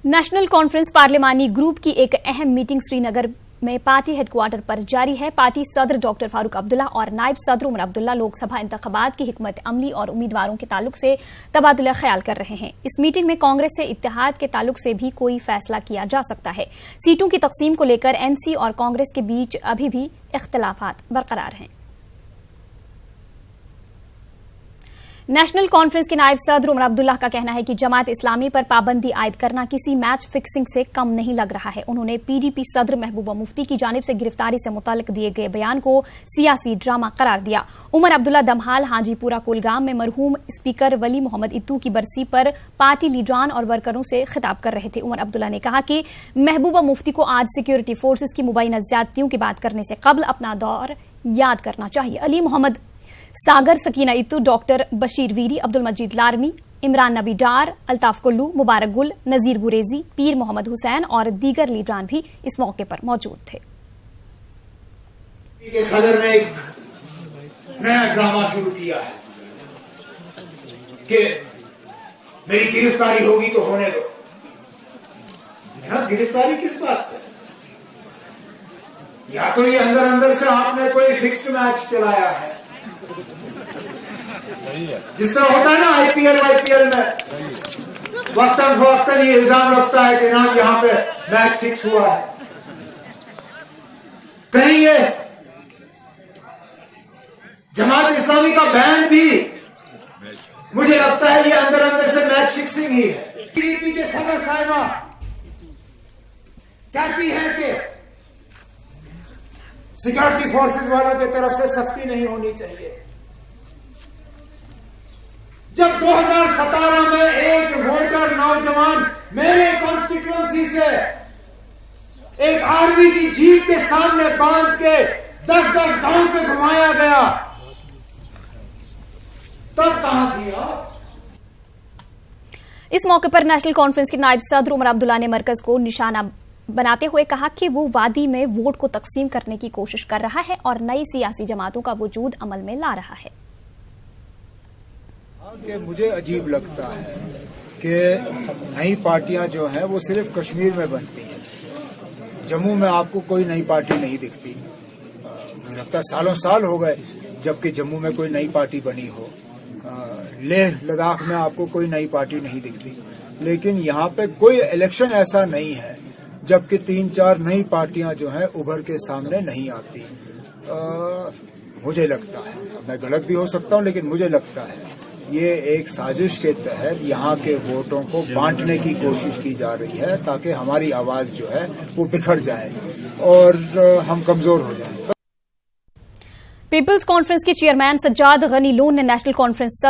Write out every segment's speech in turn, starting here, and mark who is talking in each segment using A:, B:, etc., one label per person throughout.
A: National conference पार्लिमानी group की एक अहम मीटिंग श्रीनगर में पार्टी हेडक्वार्टर पर जारी है। पार्टी सदर डॉक्टर फारूक अब्दुल्ला और नायब सदर उमर अब्दुल्ला लोकसभा इंतखाबात की हिकमत अमली और उम्मीदवारों के ताल्लुक से तबादुला ख्याल कर रहे हैं। इस मीटिंग में कांग्रेस से इत्तेहाद के ताल्लुक से भी कोई फैसला किया जा सकता है। सीटों की तकसीम को लेकर एनसी और कांग्रेस के बीच अभी भी इख्तिलाफात बरकरार हैं। नेशनल कॉन्फ्रेंस के नायब सदर उमर अब्दुल्ला का कहना है कि जमात इस्लामी पर पाबंदी आयद करना किसी मैच फिक्सिंग से कम नहीं लग रहा है। उन्होंने पीडीपी सदर महबूबा मुफ्ती की जानिब से गिरफ्तारी से मुताल्लिक दिए गए बयान को सियासी ड्रामा करार दिया। उमर अब्दुल्ला दमहाल हाजीपुरा कुलगाम में मरहूम स्पीकर वली मोहम्मद इत्तू की बरसी पर पार्टी लीडरान और वर्करों से खिताब कर रहे थे। उमर अब्दुल्ला ने कहा कि महबूबा मुफ्ती को आज सिक्योरिटी फोर्सेज की मुबैना ज्यादतियों की बात करने से कबल अपना दौर याद करना चाहिए। अली मोहम्मद सागर, सकीना इत्तू, डॉक्टर बशीर वीरी, अब्दुल मजीद लारमी, इमरान नबी डार, अल्ताफ कुल्लू, मुबारक गुल, नजीर गुरेजी, पीर मोहम्मद हुसैन और दीगर लीडरान भी इस मौके पर मौजूद थे।
B: सदर ने एक नया ड्रामा शुरू किया है कि मेरी गिरफ्तारी होगी तो होने दो। मेरा गिरफ्तारी किस बात पर? या तो ये अंदर अंदर से आपने कोई फिक्स्ड मैच चलाया है, जिस तरह होता है ना आईपीएल में वक्तन फवक्तन ये इल्जाम लगता है कि ना यहां पे मैच फिक्स हुआ है। कहीं ये जमात इस्लामी का बैन भी मुझे लगता है ये अंदर अंदर से मैच फिक्सिंग ही है। पीडीपी के सदर साहिबा कहती है कि सिक्योरिटी फोर्सेस वालों की तरफ से सख्ती नहीं होनी चाहिए। जब 2017 में एक वोटर नौजवान मेरे कॉन्स्टिट्यूएंसी से एक आर्मी की जीप के सामने बांध के 10-10 गांव से घुमाया गया, तब कहां थी आप?
A: इस मौके पर नेशनल कॉन्फ्रेंस के नायब सदर उमर अब्दुल्ला ने मरकज को निशाना बनाते हुए कहा कि वो वादी में वोट को तकसीम करने की कोशिश कर रहा है और नई सियासी जमातों का वजूद अमल में ला रहा है।
C: कि मुझे अजीब लगता है कि नई पार्टियां जो हैं वो सिर्फ कश्मीर में बनती हैं। जम्मू में आपको कोई नई पार्टी नहीं दिखती। मुझे लगता है सालों साल हो गए जबकि जम्मू में कोई नई पार्टी बनी हो। लेह लद्दाख में आपको कोई नई पार्टी नहीं दिखती। लेकिन यहाँ पे कोई इलेक्शन ऐसा नहीं है जबकि 3-4 नई पार्टियां जो हैं उभर के सामने नहीं आती। मुझे लगता है, मैं गलत भी हो सकता हूँ, लेकिन मुझे लगता है ये एक साजिश के तहत यहाँ के वोटों को बांटने की कोशिश की जा रही है ताकि हमारी आवाज जो है वो बिखर जाए और हम कमजोर हो जाएं।
A: पीपल्स कॉन्फ्रेंस के चेयरमैन सज्जाद गनी लोन ने नेशनल कॉन्फ्रेंस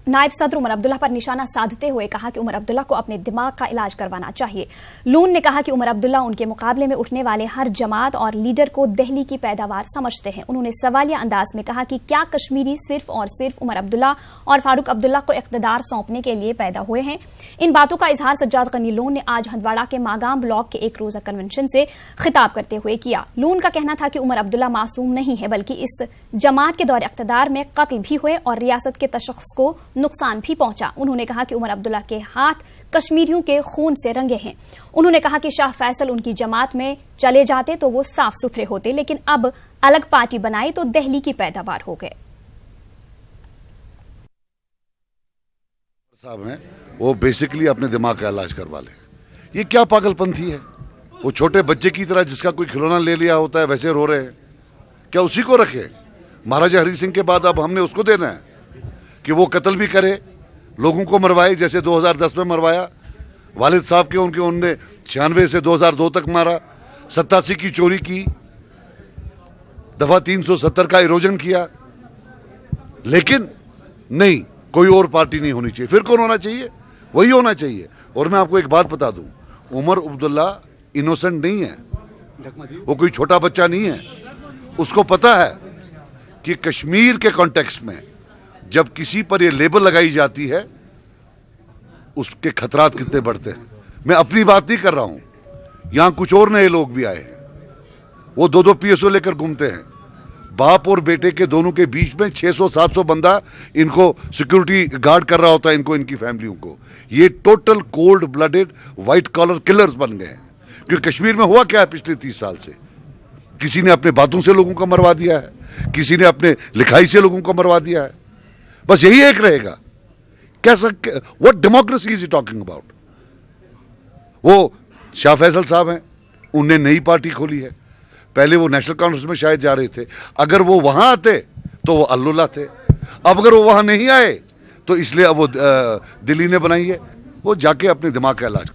A: नायब सदर उमर अब्दुल्ला पर निशाना साधते हुए कहा कि उमर अब्दुल्ला को अपने दिमाग का इलाज करवाना चाहिए। लून ने कहा कि उमर अब्दुल्ला उनके मुकाबले में उठने वाले हर जमात और लीडर को दिल्ली की पैदावार समझते हैं। उन्होंने सवालिया अंदाज में कहा कि क्या कश्मीरी सिर्फ और सिर्फ उमर अब्दुल्ला और फारूक अब्दुल्ला को इख्तिदार सौंपने के लिए पैदा हुए हैं। इन बातों का इजहार सज्जाद गनी लोन ने आज हंदवाड़ा के मागाम ब्लॉक के एक रोजा कन्वेंशन से खिताब करते हुए किया। लून का कहना था कि उमर अब्दुल्ला मासूम नहीं है, बल्कि इस जमात के दौर इख्तिदार में कत्ल भी हुए और रियासत के तशख्खुस को नुकसान भी पहुंचा। उन्होंने कहा कि उमर अब्दुल्ला के हाथ कश्मीरियों के खून से रंगे हैं। उन्होंने कहा कि शाह फैसल उनकी जमात में चले जाते तो वो साफ सुथरे होते, लेकिन अब अलग पार्टी बनाई तो दिल्ली की पैदावार हो गए।
D: साहब हैं वो बेसिकली अपने दिमाग का इलाज करवा ले। ये क्या पागलपंथी है? वो छोटे बच्चे की तरह जिसका कोई खिलौना ले लिया होता है वैसे रो रहे हैं। क्या उसी को रखे? महाराजा हरि सिंह के बाद अब हमने उसको देना है कि वो कत्ल भी करे, लोगों को मरवाए, जैसे 2010 में मरवाया वालिद साहब के। उनने 96 से 2002 तक मारा, 87 की चोरी की, दफा 370 का इरोजन किया। लेकिन नहीं, कोई और पार्टी नहीं होनी चाहिए। फिर कौन होना चाहिए? वही होना चाहिए। और मैं आपको एक बात बता दूं, उमर अब्दुल्ला इनोसेंट नहीं है, वो कोई छोटा बच्चा नहीं है। उसको पता है कि कश्मीर के कॉन्टेक्स्ट में जब किसी पर ये लेबल लगाई जाती है उसके खतरात कितने बढ़ते हैं। मैं अपनी बात नहीं कर रहा हूं, यहां कुछ और नए लोग भी आए हैं, वो 2-2 PSO लेकर घूमते हैं। बाप और बेटे के दोनों के बीच में 600-700 बंदा इनको सिक्योरिटी गार्ड कर रहा होता है, इनको, इनकी फैमिलियों को। ये total cold blooded white collar killers बन गए हैं। क्योंकि कश्मीर में हुआ क्या है पिछले 30 साल से? किसी ने अपने बातों से लोगों को मरवा दिया है, किसी ने अपने लिखाई से लोगों को मरवा दिया है। बस यही एक रहेगा। कैसा, what democracy is talking about? वो शाह फैसल साहब हैं, उनने नई पार्टी खोली है। पहले वो नेशनल कॉन्फ्रेंस में शायद जा रहे थे, अगर वो वहां आते तो वो अल्लुल्लाह थे। अब अगर वो वहां नहीं आए तो इसलिए अब वो दिल्ली ने बनाई है, वो जाके अपने दिमाग का इलाज